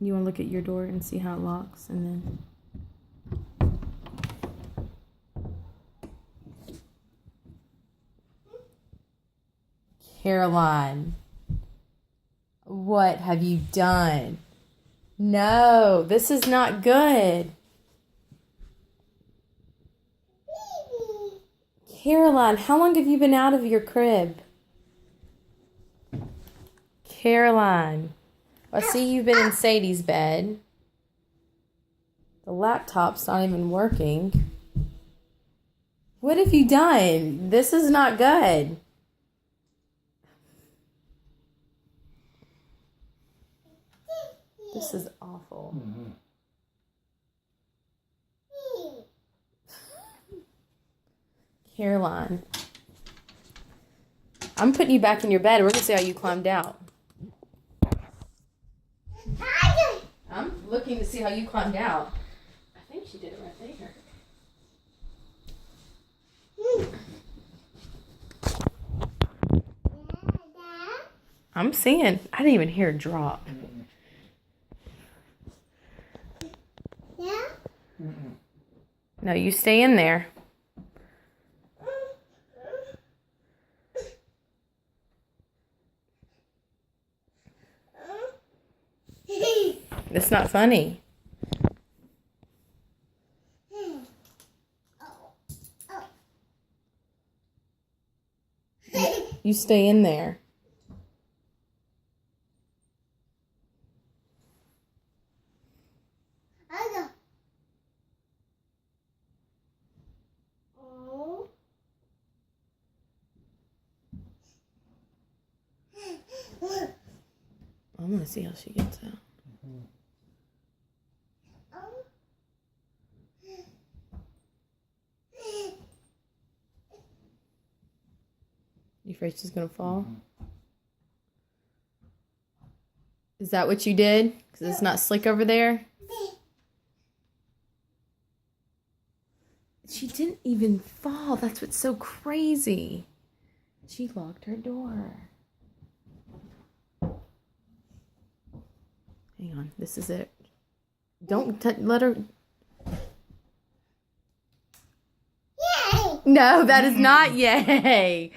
You want to look at your door and see how it locks, and then... Caroline, what have you done? No, this is not good. Caroline, how long have you been out of your crib? Caroline, I see you've been in Sadie's bed. The laptop's not even working. What have you done? This is not good. This is awful. Caroline, I'm putting you back in your bed. We're going to see how you climbed out. I'm looking to see how you climbed out. I think she did it right there. I'm seeing. I didn't even hear a drop. No, you stay in there. It's not funny. You stay in there. I'm going to see how she gets out. You afraid she's going to fall? Is that what you did? Because it's not slick over there? She didn't even fall. That's what's so crazy. She locked her door. Hang on. This is it. Don't let her... Yay! No, that is not yay.